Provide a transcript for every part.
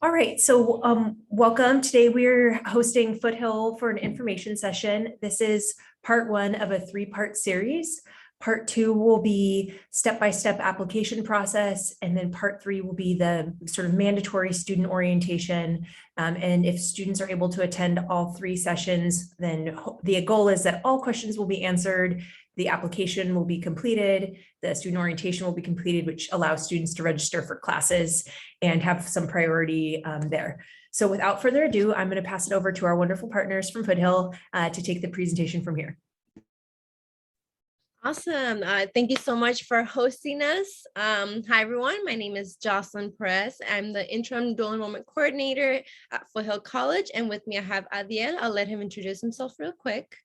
All right, so welcome. Today we're hosting Foothill for an information session. This is part one of a three-part series. Part two will be step-by-step application process, and then part three will be the sort of mandatory student orientation. And if students are able to attend all three sessions, then the goal is that all questions will be answered, the application will be completed, the student orientation will be completed, which allows students to register for classes and have some priority there. So without further ado, I'm going to pass it over to our wonderful partners from Foothill to take the presentation from here. Awesome. Thank you so much for hosting us. Hi, everyone. My name is Jocelyn Perez. I'm the Interim Dual Enrollment Coordinator at Foothill College. And with me, I have Adiel. I'll let him introduce himself real quick.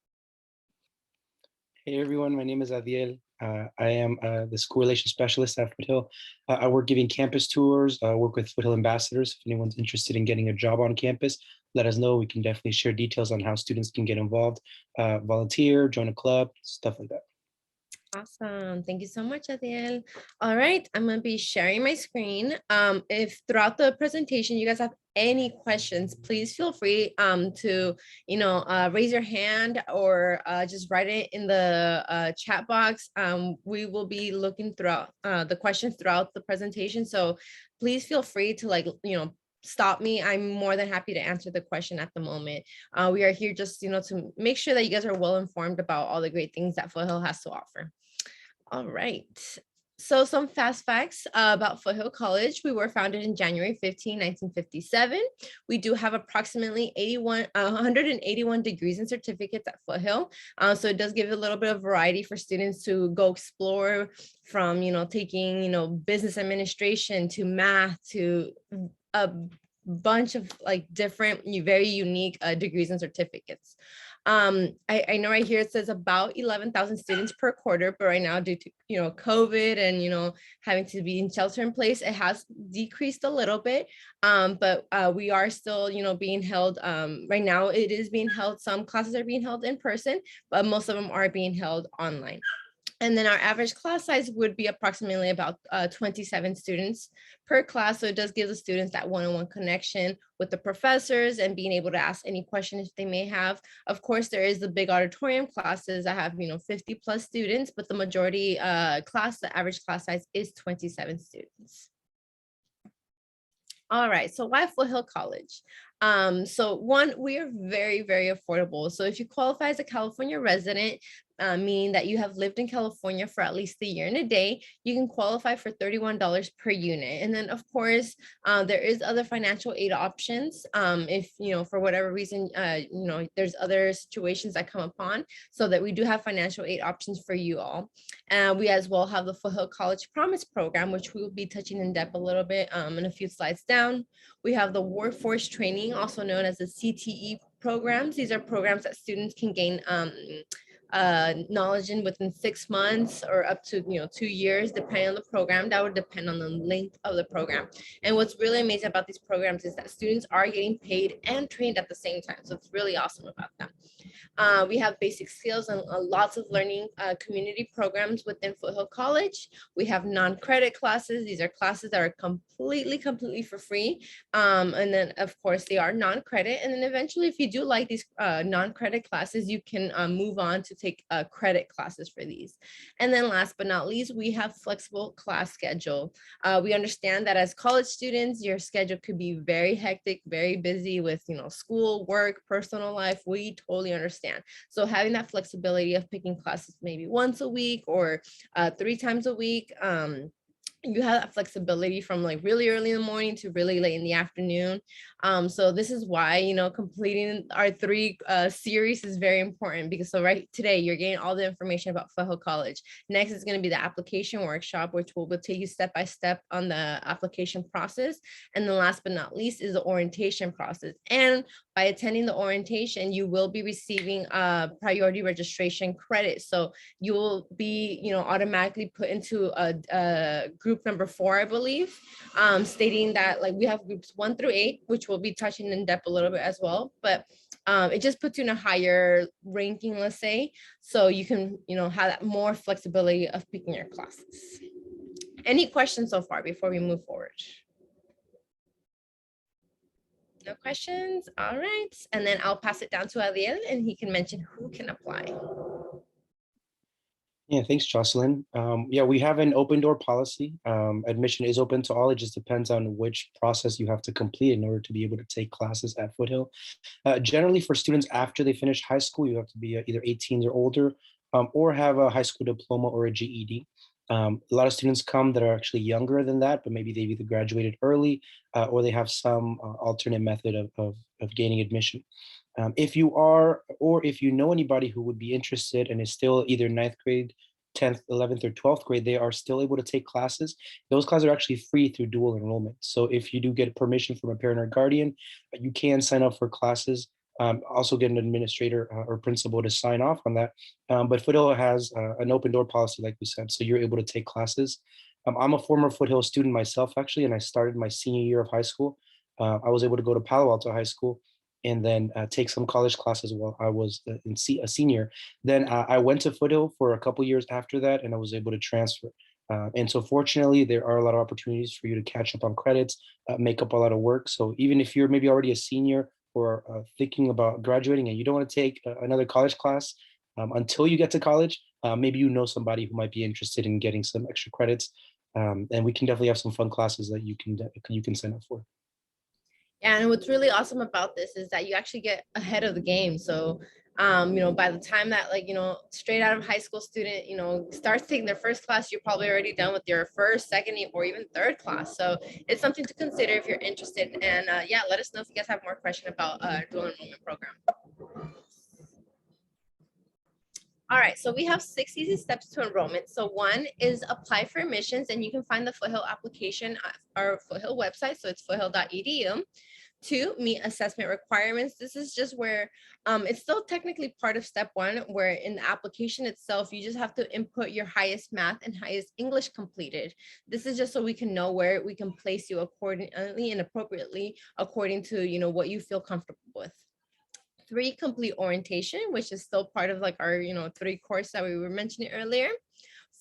Hey, everyone. My name is Adiel. I am the School Relations Specialist at Foothill. I work giving campus tours, work with Foothill ambassadors. If anyone's interested in getting a job on campus, let us know. We can definitely share details on how students can get involved, volunteer, join a club, stuff like that. Awesome. Thank you so much, Adiel. All right, I'm going to be sharing my screen. If throughout the presentation you guys have any questions, please feel free to, raise your hand or just write it in the chat box. We will be looking throughout the questions throughout the presentation. So please feel free to stop me. I'm more than happy to answer the question at the moment. We are here just, to make sure that you guys are well informed about all the great things that Foothill has to offer. All right. So some fast facts about Foothill College. We were founded in January 15, 1957. We do have approximately 181 degrees and certificates at Foothill. So it does give a little bit of variety for students to go explore from, taking, business administration to math to a bunch of different, very unique degrees and certificates. I know right here it says about 11,000 students per quarter, but right now due to COVID and having to be in shelter in place, it has decreased a little bit. But we are still being held. Right now it is being held. Some classes are being held in person, but most of them are being held online. And then our average class size would be approximately about 27 students per class. So it does give the students that one-on-one connection with the professors and being able to ask any questions they may have. Of course, there is the big auditorium classes that have 50 plus students, but the majority the average class size is 27 students. All right, so why Foothill College? So one, we are very, very affordable. So if you qualify as a California resident, meaning that you have lived in California for at least a year and a day, you can qualify for $31 per unit. And then of course, there is other financial aid options. If, for whatever reason, there's other situations that come upon, so that we do have financial aid options for you all. And we as well have the Foothill College Promise Program, which we will be touching in depth a little bit in a few slides down. We have the Workforce Training, also known as the CTE programs. These are programs that students can gain knowledge in within 6 months or up to 2 years, depending on the program. That would depend on the length of the program. And what's really amazing about these programs is that students are getting paid and trained at the same time. So it's really awesome about that. We have basic skills and lots of learning community programs within Foothill College. We have non-credit classes. These are classes that are completely for free. And then of course they are non-credit. And then eventually, if you do like these non-credit classes, you can move on to take credit classes for these. And then last but not least, we have flexible class schedule. We understand that as college students, your schedule could be very hectic, very busy with school, work, personal life. We totally understand. So having that flexibility of picking classes maybe once a week or 3 times a week, you have that flexibility from really early in the morning to really late in the afternoon. So this is why, completing our 3 series is very important, because so right today you're getting all the information about Foothill College. Next is going to be the application workshop, which will take you step by step on the application process. And then last but not least is the orientation process. And by attending the orientation, you will be receiving priority registration credit. So you will be, automatically put into a group number 4, I believe, stating that we have groups 1 through 8, which we'll be touching in depth a little bit as well. But it just puts you in a higher ranking, let's say, so you can, have that more flexibility of picking your classes. Any questions so far before we move forward? No questions? All right. And then I'll pass it down to Adiel and he can mention who can apply. Yeah, thanks, Jocelyn. Yeah, we have an open door policy. Admission is open to all. It just depends on which process you have to complete in order to be able to take classes at Foothill. Generally, for students after they finish high school, you have to be either 18 or older, or have a high school diploma or a GED. A lot of students come that are actually younger than that, but maybe they've either graduated early or they have some alternate method of gaining admission. If you are, or if you know anybody who would be interested and is still either ninth grade, 10th, 11th, or 12th grade, they are still able to take classes. Those classes are actually free through dual enrollment. So if you do get permission from a parent or guardian, you can sign up for classes. Also get an administrator or principal to sign off on that. But Foothill has an open door policy, like we said, so you're able to take classes. I'm a former Foothill student myself, actually, and I started my senior year of high school. I was able to go to Palo Alto High School and then take some college classes while I was a senior. Then I went to Foothill for a couple years after that, and I was able to transfer. And so fortunately, there are a lot of opportunities for you to catch up on credits, make up a lot of work. So even if you're maybe already a senior or thinking about graduating and you don't want to take another college class until you get to college, maybe you know somebody who might be interested in getting some extra credits. And we can definitely have some fun classes that you can sign up for. And what's really awesome about this is that you actually get ahead of the game. So, by the time that straight out of high school student, starts taking their first class, you're probably already done with your first, second, or even third class. So it's something to consider if you're interested. And yeah, let us know if you guys have more question about dual enrollment program. All right, so we have 6 easy steps to enrollment. So one is apply for admissions, and you can find the Foothill application at our Foothill website. So it's foothill.edu. 2, meet assessment requirements. This is just where it's still technically part of step 1, where in the application itself, you just have to input your highest math and highest English completed. This is just so we can know where we can place you accordingly and appropriately according to what you feel comfortable with. 3, complete orientation, which is still part of like our 3 course that we were mentioning earlier.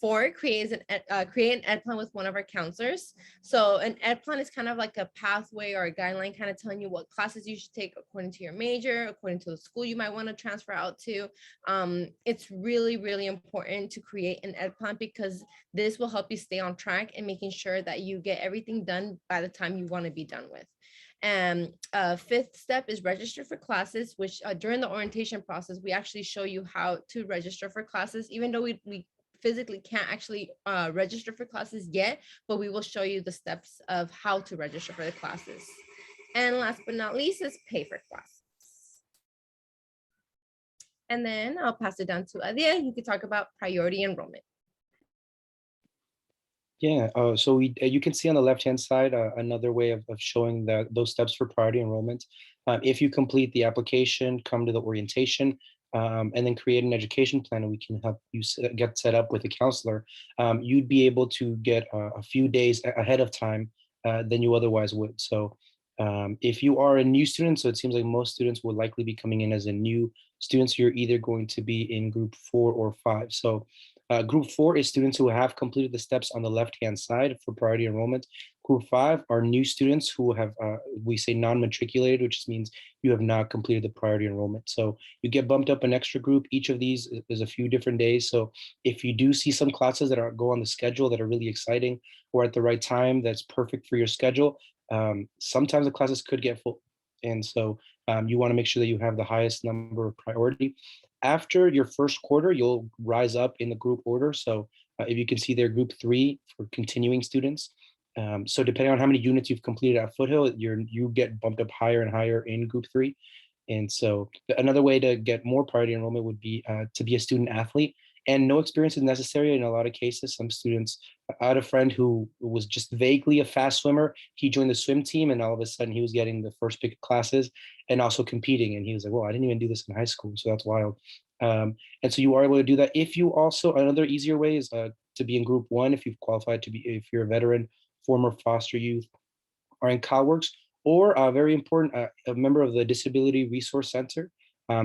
4, create an ed plan with one of our counselors. So an ed plan is kind of like a pathway or a guideline kind of telling you what classes you should take according to your major, according to the school you might want to transfer out to. It's really, really important to create an ed plan because this will help you stay on track and making sure that you get everything done by the time you want to be done with. And 5th step is register for classes, which during the orientation process, we actually show you how to register for classes, even though we physically can't actually register for classes yet, but we will show you the steps of how to register for the classes. And last but not least is pay for classes. And then I'll pass it down to Adia. He could talk about priority enrollment. Yeah, so you can see on the left-hand side another way of showing those steps for priority enrollment. If you complete the application, come to the orientation, and then create an education plan, and we can help you get set up with a counselor, you'd be able to get a few days ahead of time than you otherwise would. So if you are a new student, so it seems like most students will likely be coming in as a new student, so you're either going to be in group 4 or 5. So group 4 is students who have completed the steps on the left-hand side for priority enrollment. Group 5 are new students who have, we say non-matriculated, which means you have not completed the priority enrollment. So you get bumped up an extra group. Each of these is a few different days. So if you do see some classes that go on the schedule that are really exciting or at the right time, that's perfect for your schedule, sometimes the classes could get full. And so you want to make sure that you have the highest number of priority. After your first quarter, you'll rise up in the group order. So if you can see there, group 3 for continuing students. So depending on how many units you've completed at Foothill, you get bumped up higher and higher in group 3. And so another way to get more priority enrollment would be to be a student athlete. And no experience is necessary in a lot of cases. Some students, I had a friend who was just vaguely a fast swimmer. He joined the swim team and all of a sudden he was getting the first pick of classes and also competing. And he was like, well, I didn't even do this in high school. So that's wild. And so you are able to do that. If you also, another easier way is to be in group 1, if you've qualified to be, if you're a veteran, former foster youth, or in CalWorks, or very important, a member of the Disability Resource Center.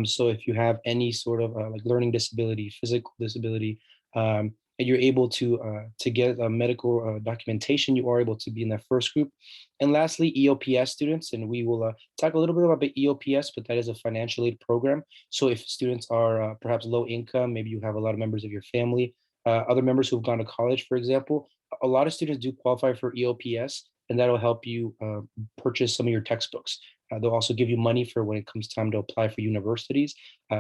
So if you have any sort of like learning disability, physical disability, and you're able to get medical documentation, you are able to be in that first group. And lastly, EOPS students, and we will talk a little bit about the EOPS, but that is a financial aid program. So if students are perhaps low income, maybe you have a lot of members of your family, other members who have gone to college, for example, a lot of students do qualify for EOPS, and that'll help you purchase some of your textbooks. They'll also give you money for when it comes time to apply for universities.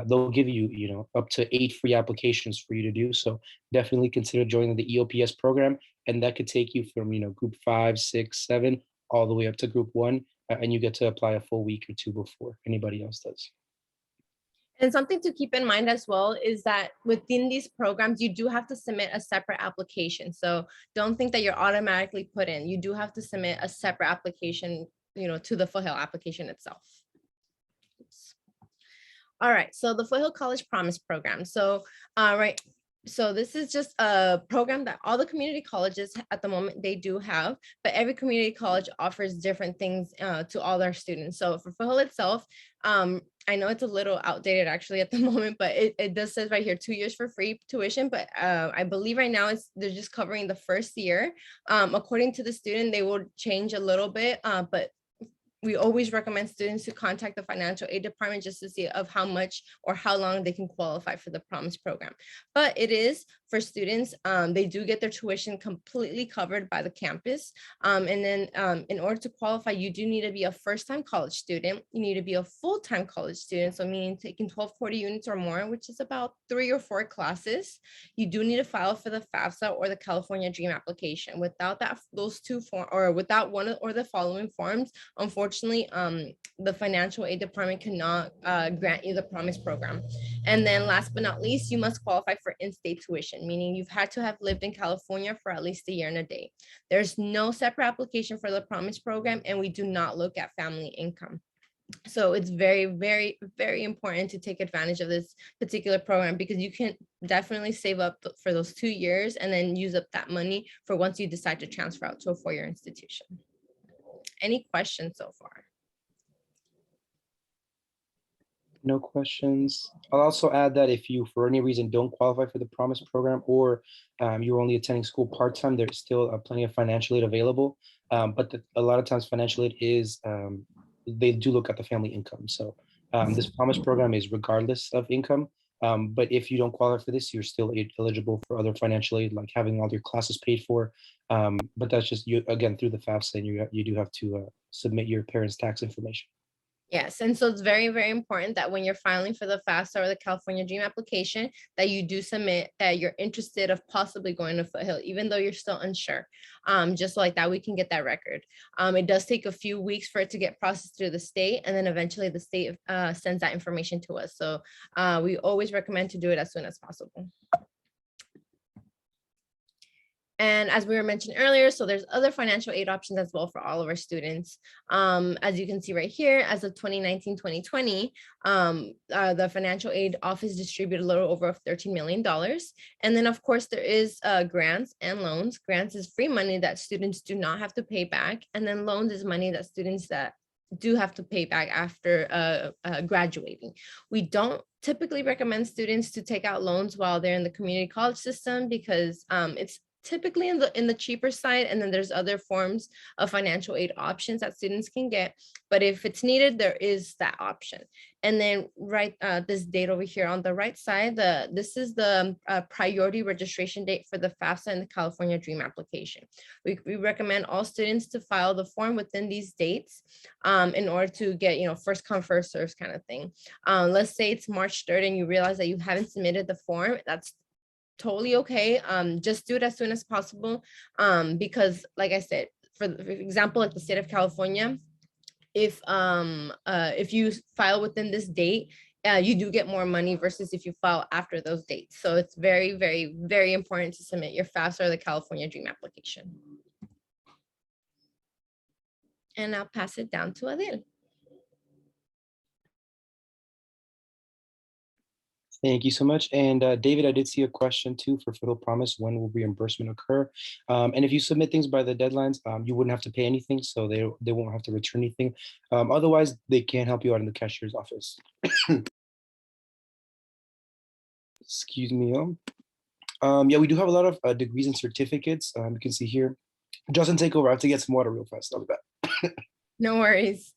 They'll give you, up to 8 free applications for you to do. So definitely consider joining the EOPS program, and that could take you from, group 5, 6, 7, all the way up to group 1, and you get to apply a full week or 2 before anybody else does. And something to keep in mind as well is that within these programs, you do have to submit a separate application. So don't think that you're automatically put in. You do have to submit a separate application, to the Foothill application itself. Oops. All right, so the Foothill College Promise Program. So, so this is just a program that all the community colleges at the moment they do have, but every community college offers different things to all their students. So for Foothill itself, I know it's a little outdated actually at the moment, but it does says right here 2 years for free tuition, but I believe right now they're just covering the first year. According to the student, they will change a little bit, but we always recommend students to contact the financial aid department just to see of how much or how long they can qualify for the Promise program. But it is for students, they do get their tuition completely covered by the campus. And then in order to qualify, you do need to be a first-time college student. You need to be a full-time college student, so meaning taking 1240 units or more, which is about 3 or 4 classes. You do need to file for the FAFSA or the California Dream application. Without those two forms, or without one or the following forms, unfortunately, the financial aid department cannot grant you the Promise program. And then last but not least, you must qualify for in-state tuition, meaning you've had to have lived in California for at least a year and a day. There's no separate application for the Promise program, and we do not look at family income. So it's very, very, very important to take advantage of this particular program, because you can definitely save up for those 2 years and then use up that money for once you decide to transfer out to a 4-year institution. Any questions so far? No questions. I'll also add that if you, for any reason, don't qualify for the Promise program, or you're only attending school part-time, there's still plenty of financial aid available. But a lot of times financial aid is, they do look at the family income. So this Promise program is regardless of income. But if you don't qualify for this, you're still eligible for other financial aid, like having all your classes paid for. But that's just, you again, through the FAFSA, and you do have to submit your parents' tax information. Yes, and so it's very, very important that when you're filing for the FAFSA or the California Dream application, that you do submit that you're interested of possibly going to Foothill, even though you're still unsure. Just like that, we can get that record. It does take a few weeks for it to get processed through the state, and then eventually the state sends that information to us. So we always recommend to do it as soon as possible. And as we were mentioned earlier, so there's other financial aid options as well for all of our students. As you can see right here, as of 2019-2020, the financial aid office distributed a little over $13 million. And then of course there is grants and loans. Grants is free money that students do not have to pay back. And then loans is money that students that do have to pay back after graduating. We don't typically recommend students to take out loans while they're in the community college system, because it's typically in the cheaper side, and then there's other forms of financial aid options that students can get, but if it's needed, there is that option. And then this date over here on the right side, this is the priority registration date for the FAFSA and the California Dream application. We recommend all students to file the form within these dates in order to get, first come, first serve kind of thing. Let's say it's March 3rd and you realize that you haven't submitted the form. That's totally okay. Just do it as soon as possible, because like I said, for example, like the state of California, if you file within this date, you do get more money versus if you file after those dates. So it's very, very, very important to submit your FAFSA or the California Dream application. And I'll pass it down to Adil. Thank you so much. And David, I did see a question too for Foothill Promise. When will reimbursement occur? And if you submit things by the deadlines, you wouldn't have to pay anything, so they won't have to return anything. Otherwise, they can help you out in the cashier's office. Excuse me. Yeah, we do have a lot of degrees and certificates. You can see here. Justin, take over. I have to get some water real fast. I'll be back. No worries.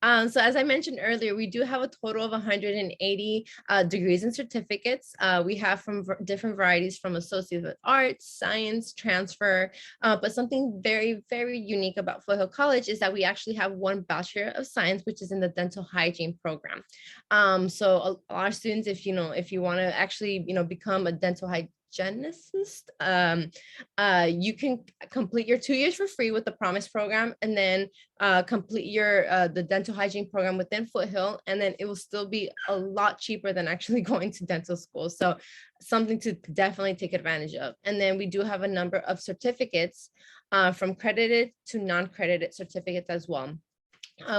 So as I mentioned earlier, we do have a total of 180 degrees and certificates. We have from different varieties from Associate with Arts, Science, Transfer, but something very, very unique about Foothill College is that we actually have one Bachelor of Science, which is in the Dental Hygiene program. So a lot of students, if you want to actually, become a dental hygienist, you can complete your 2 years for free with the Promise program, and then complete your the dental hygiene program within Foothill, and then it will still be a lot cheaper than actually going to dental school. So something to definitely take advantage of. And then we do have a number of certificates from credited to non-credited certificates as well.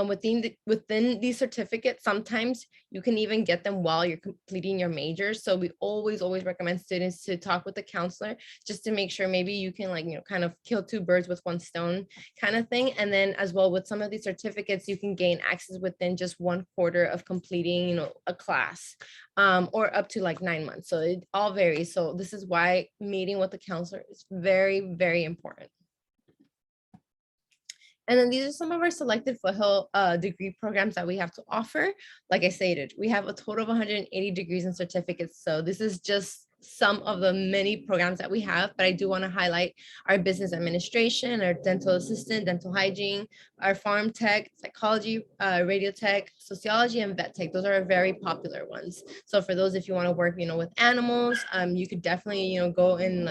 Within these certificates, sometimes you can even get them while you're completing your majors. So we always recommend students to talk with the counselor just to make sure maybe you can kind of kill two birds with one stone kind of thing. And then as well with some of these certificates, you can gain access within just 1/4 of completing a class, or up to 9 months. So it all varies. So this is why meeting with the counselor is very, very important. And then these are some of our selected Foothill degree programs that we have to offer. Like I stated, we have a total of 180 degrees and certificates. So this is just some of the many programs that we have, but I do want to highlight our business administration, our dental assistant, dental hygiene, our farm tech, psychology, radio tech, sociology, and vet tech. Those are very popular ones. So for those, if you want to work, with animals, you could definitely, go and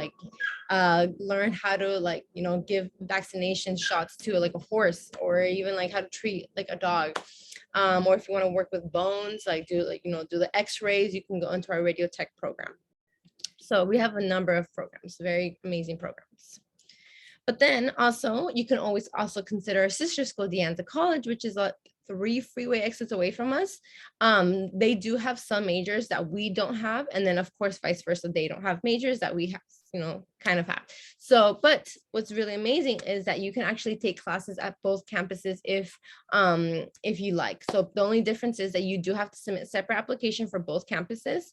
learn how to give vaccination shots to a horse, or even how to treat a dog. Or if you want to work with bones, do the x-rays, you can go into our radio tech program. So we have a number of programs, very amazing programs. But then also, you can always also consider our sister school, Untitled College, which is 3 freeway exits away from us. They do have some majors that we don't have. And then of course, vice versa, they don't have majors that we have, kind of have. So, but what's really amazing is that you can actually take classes at both campuses if you like. So the only difference is that you do have to submit separate application for both campuses.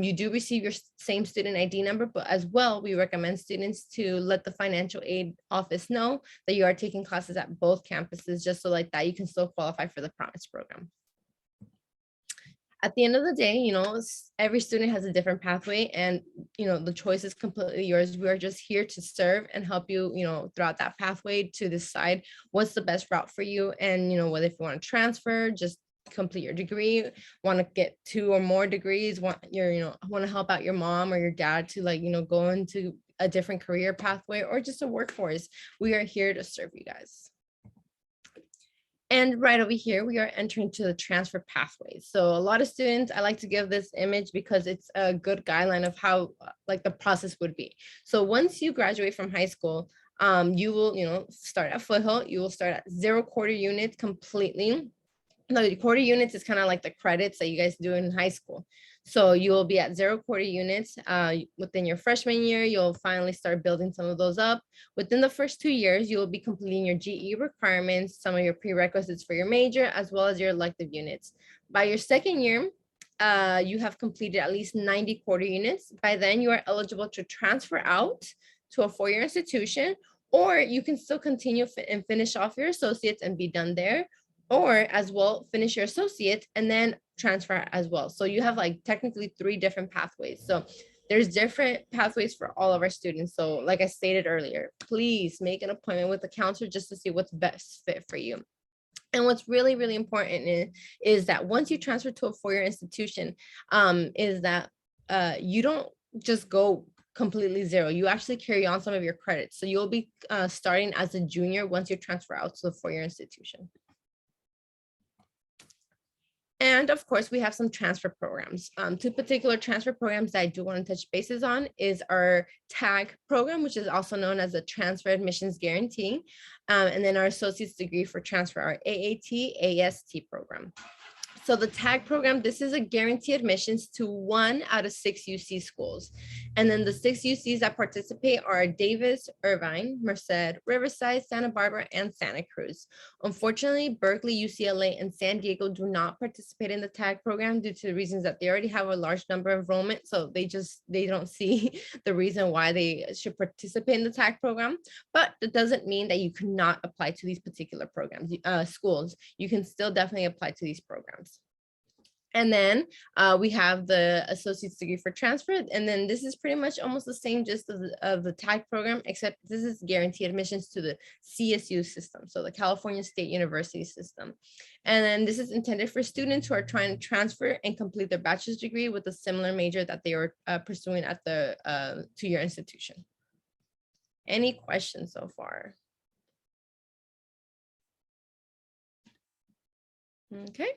You do receive your same student ID number, but as well, we recommend students to let the financial aid office know that you are taking classes at both campuses, just so that you can still qualify for the Promise program. At the end of the day, every student has a different pathway, and, the choice is completely yours. We are just here to serve and help you, throughout that pathway to decide what's the best route for you. And, whether if you want to transfer, just complete your degree, want to get 2 or more degrees, want to help out your mom or your dad to go into a different career pathway, or just a workforce, we are here to serve you guys. And right over here, we are entering to the transfer pathways. So a lot of students, I like to give this image because it's a good guideline of how the process would be. So once you graduate from high school, you will, start at Foothill. You will start at 0 quarter units completely. No, the quarter units is kind of like the credits that you guys do in high school. So you will be at 0 quarter units within your freshman year. You'll finally start building some of those up. Within the first 2 years, you will be completing your GE requirements, some of your prerequisites for your major, as well as your elective units. By your second year, you have completed at least 90 quarter units. By then, you are eligible to transfer out to a 4-year institution, or you can still continue and finish off your associates and be done there, or as well finish your associate and then transfer as well. So you have technically 3 different pathways. So there's different pathways for all of our students. So like I stated earlier, please make an appointment with the counselor just to see what's best fit for you. And what's really, really important is that once you transfer to a 4-year institution, is that you don't just go completely 0. You actually carry on some of your credits. So you'll be starting as a junior once you transfer out to the 4-year institution. And of course, we have some transfer programs. 2 particular transfer programs that I do want to touch bases on is our TAG program, which is also known as the Transfer Admissions Guarantee, and then our associate's degree for transfer, our AAT, AST program. So the TAG program, this is a guarantee admissions to 1 out of 6 UC schools. And then the 6 UCs that participate are Davis, Irvine, Merced, Riverside, Santa Barbara, and Santa Cruz. Unfortunately, Berkeley, UCLA, and San Diego do not participate in the TAG program due to the reasons that they already have a large number of enrollment. So they don't see the reason why they should participate in the TAG program. But it doesn't mean that you cannot apply to these particular programs, schools. You can still definitely apply to these programs. And then we have the associate's degree for transfer. And then this is pretty much almost the same gist of the TAG program, except this is guaranteed admissions to the CSU system. So the California State University system. And then this is intended for students who are trying to transfer and complete their bachelor's degree with a similar major that they were pursuing at the two-year institution. Any questions so far? Okay.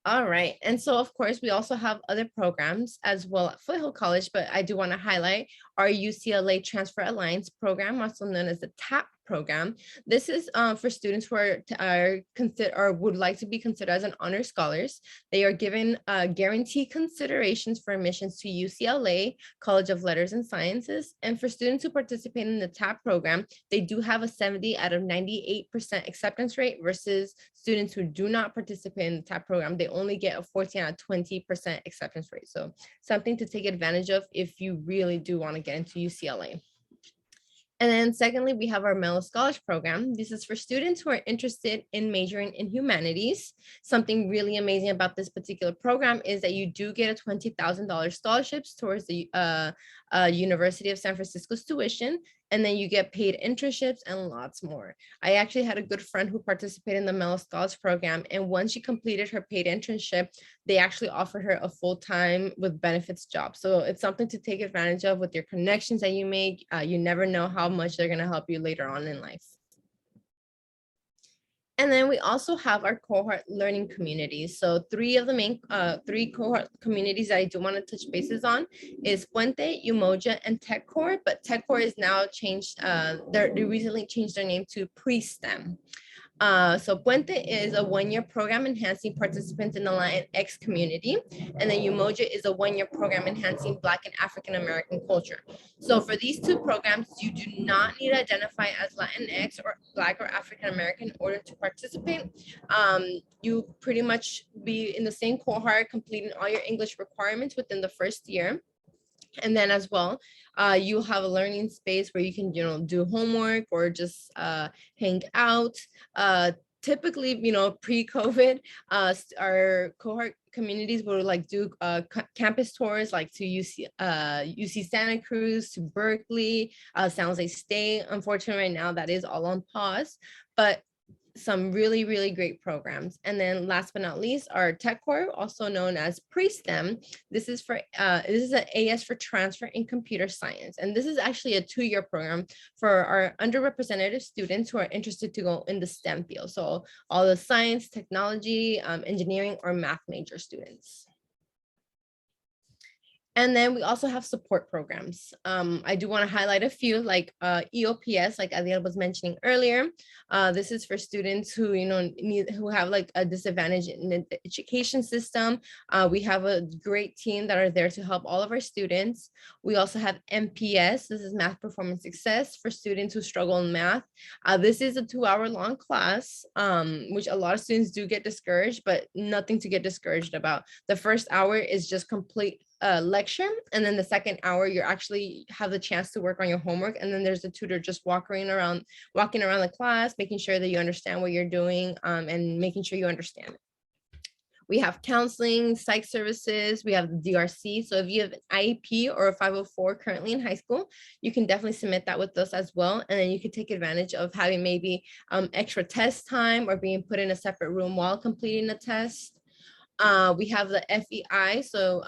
All right. And so, of course, we also have other programs as well at Foothill College, but I do want to highlight our UCLA Transfer Alliance program, also known as the TAP program. This is for students who are considered or would like to be considered as an honor scholars. They are given guaranteed considerations for admissions to UCLA College of Letters and Sciences. And for students who participate in the TAP program, they do have a 70 out of 98% acceptance rate versus students who do not participate in the TAP program. They only get a 14 out of 20% acceptance rate. So something to take advantage of if you really do want to get into UCLA. And then secondly, we have our Mello Scholars Program. This is for students who are interested in majoring in humanities. Something really amazing about this particular program is that you do get a $20,000 scholarships towards the University of San Francisco's tuition, and then you get paid internships and lots more. I actually had a good friend who participated in the Mello Scholars Program, and once she completed her paid internship, they actually offered her a full-time with benefits job. So it's something to take advantage of with your connections that you make. You never know how much they're going to help you later on in life. And then we also have our cohort learning communities. So three of the main cohort communities that I do want to touch bases on is Puente, Umoja, and TechCore. But TechCore is now changed, they recently changed their name to Pre-STEM. So Puente is a one-year program enhancing participants in the Latinx community. And then Umoja is a one-year program enhancing Black and African-American culture. So for these two programs, you do not need to identify as Latinx or Black or African-American in order to participate. You pretty much be in the same cohort, completing all your English requirements within the first year. And then as well, you have a learning space where you can, do homework or just hang out. Typically, pre-COVID, our cohort communities would do campus tours, like to UC Santa Cruz, to Berkeley, San Jose State. Unfortunately, right now that is all on pause, but some really, really great programs. And then last but not least, our TechCore, also known as Pre-STEM. This is an AS for transfer in computer science. And this is actually a 2-year program for our underrepresented students who are interested to go in the STEM field. So all the science, technology, engineering, or math major students. And then we also have support programs. I do want to highlight a few, like EOPS, like Adiel was mentioning earlier. This is for students who, who have like a disadvantage in the education system. We have a great team that are there to help all of our students. We also have MPS. This is Math Performance Success for students who struggle in math. This is a 2-hour-long class, which a lot of students do get discouraged, but nothing to get discouraged about. The first hour is just complete lecture, and then the second hour you actually have the chance to work on your homework, and then there's a tutor just walking around the class, making sure that you understand what you're doing, and making sure you understand it. We have counseling, psych services, we have the DRC. So if you have an IEP or a 504 currently in high school, you can definitely submit that with us as well. And then you can take advantage of having maybe extra test time or being put in a separate room while completing the test. We have the FEI, so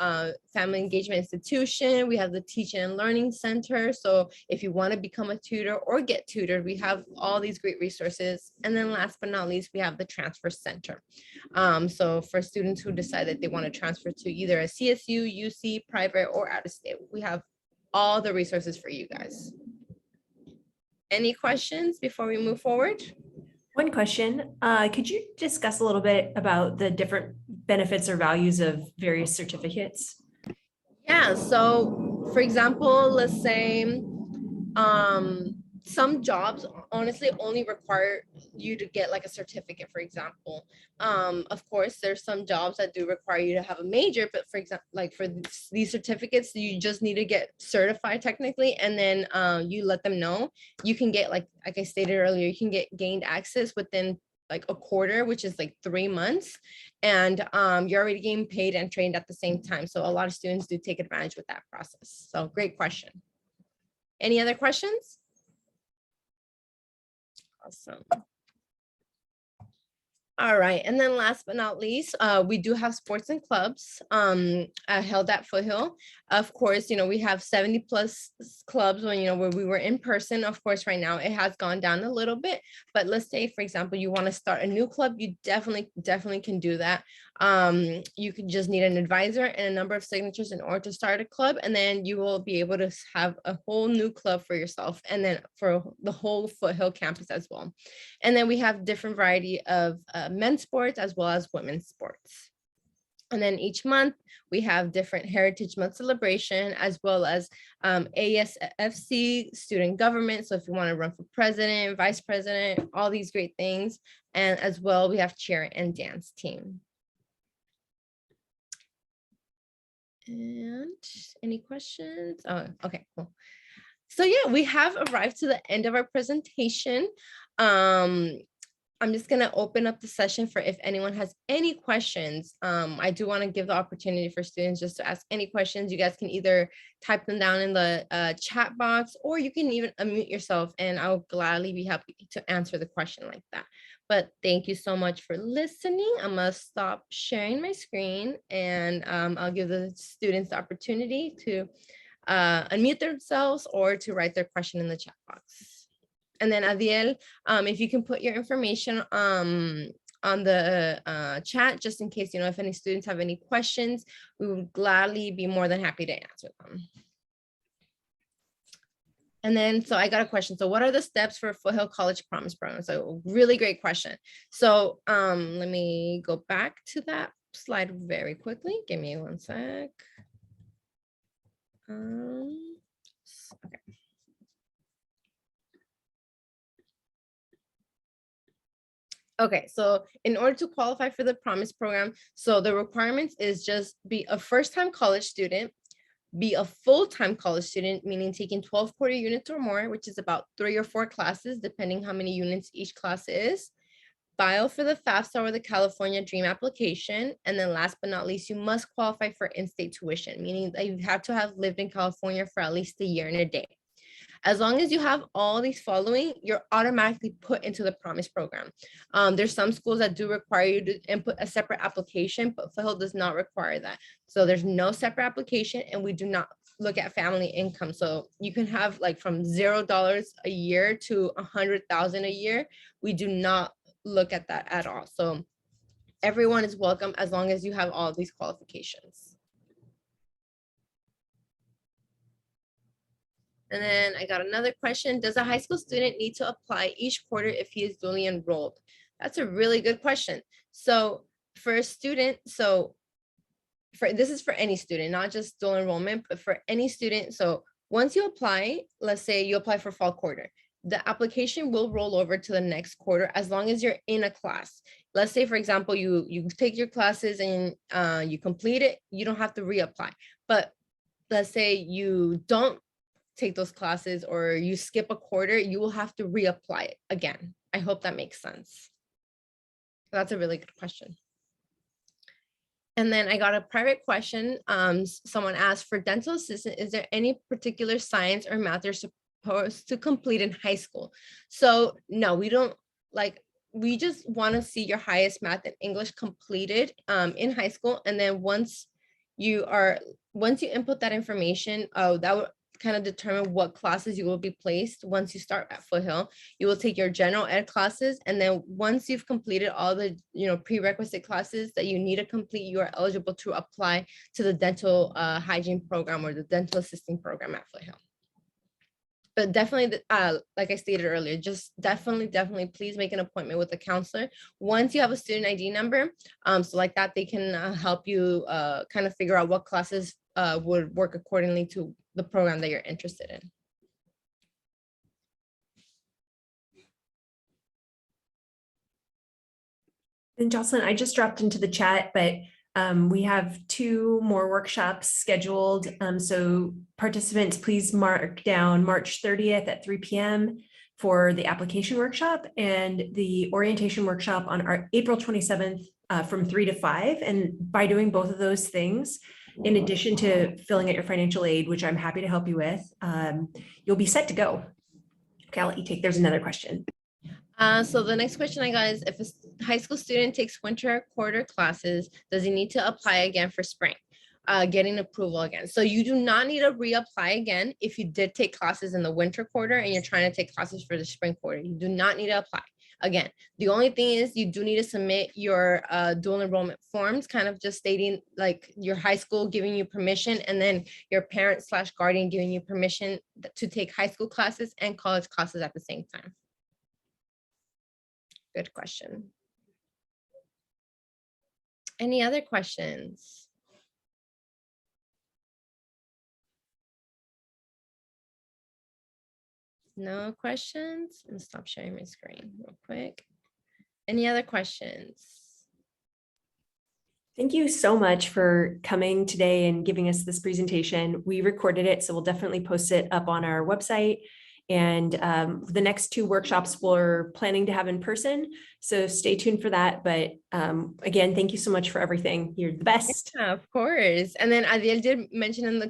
Family Engagement Institution. We have the Teaching and Learning Center. So if you want to become a tutor or get tutored, we have all these great resources. And then last but not least, we have the Transfer Center. So for students who decide that they want to transfer to either a CSU, UC, private, or out of state, we have all the resources for you guys. Any questions before we move forward? One question, could you discuss a little bit about the different benefits or values of various certificates? Yeah, so for example, let's say some jobs honestly only require you to get like a certificate, for example. Of course, there's some jobs that do require you to have a major, but for example, like for these certificates, you just need to get certified technically, and then you let them know. You can get like I stated earlier, you can get gained access within like a quarter, which is like 3 months, and you're already getting paid and trained at the same time. So a lot of students do take advantage with that process. So great question. Any other questions? Awesome. All right, and then last but not least, we do have sports and clubs held at Foothill. Of course, we have 70 plus clubs when, where we were in person. Of course, right now it has gone down a little bit, but let's say, for example, you want to start a new club, you definitely can do that. You could just need an advisor and a number of signatures in order to start a club, and then you will be able to have a whole new club for yourself, and then for the whole Foothill campus as well. And then we have different variety of men's sports as well as women's sports. And then each month we have different Heritage Month celebration, as well as ASFC, student government. So if you want to run for president, vice president, all these great things. And as well, we have cheer and dance team. And any questions? Oh, okay, cool. So yeah, we have arrived to the end of our presentation. I'm just going to open up the session for if anyone has any questions. I do want to give the opportunity for students just to ask any questions. You guys can either type them down in the chat box, or you can even unmute yourself, and I'll gladly be happy to answer the question like that. But thank you so much for listening. I'm going to stop sharing my screen, and I'll give the students the opportunity to unmute themselves or to write their question in the chat box. And then Adiel, if you can put your information on the chat, just in case, if any students have any questions, we would gladly be more than happy to answer them. And then, so I got a question. So what are the steps for Foothill College Promise Program? So really great question. So let me go back to that slide very quickly. Give me one sec. Okay. Okay, so in order to qualify for the Promise program, so the requirements is just be a first-time college student, be a full-time college student, meaning taking 12 quarter units or more, which is about 3 or 4 classes, depending how many units each class is. File for the FAFSA or the California Dream application. And then last but not least, you must qualify for in-state tuition, meaning that you have to have lived in California for at least a year and a day. As long as you have all these following, you're automatically put into the Promise program. There's some schools that do require you to input a separate application, but Foothill does not require that. So there's no separate application, and we do not look at family income. So you can have like from $0 a year to 100,000 a year. We do not look at that at all. So everyone is welcome as long as you have all these qualifications. And then I got another question. Does a high school student need to apply each quarter if he is duly enrolled? That's a really good question. So for a student, this is for any student, not just dual enrollment, but for any student. So once you apply, let's say you apply for fall quarter, the application will roll over to the next quarter as long as you're in a class. Let's say, for example, you take your classes and you complete it, you don't have to reapply. But let's say you don't take those classes or you skip a quarter, you will have to reapply it again. I hope that makes sense. That's a really good question. And then I got a private question. Someone asked, for dental assistant, is there any particular science or math you're supposed to complete in high school? So no, we don't, we just want to see your highest math and English completed in high school. And then once you input that information, that would kind of determine what classes you will be placed. Once you start at Foothill, you will take your general ed classes, and then once you've completed all the prerequisite classes that you need to complete, you are eligible to apply to the dental hygiene program or the dental assisting program at Foothill. but definitely, like I stated earlier, just definitely please make an appointment with a counselor once you have a student ID number. So like that, they can help you kind of figure out what classes would work accordingly to the program that you're interested in. And Jocelyn, I just dropped into the chat, but we have 2 more workshops scheduled. So participants, please mark down March 30th at 3 p.m. for the application workshop and the orientation workshop on our April 27th from 3 to 5. And by doing both of those things, in addition to filling out your financial aid, which I'm happy to help you with, you'll be set to go. Okay, I'll let you take, there's another question. So the next question I got is, if a high school student takes winter quarter classes, does he need to apply again for spring? Getting approval again. So you do not need to reapply again if you did take classes in the winter quarter and you're trying to take classes for the spring quarter. You do not need to apply again. The only thing is you do need to submit your dual enrollment forms, kind of just stating like your high school giving you permission and then your parent / guardian giving you permission to take high school classes and college classes at the same time. Good question. Any other questions? No questions? And stop sharing my screen real quick. Any other questions? Thank you so much for coming today and giving us this presentation. We recorded it, so we'll definitely post it up on our website. And the next 2 workshops we're planning to have in person, so stay tuned for that. But again, thank you so much for everything. You're the best. Yeah, of course. And then Adiel did mention in the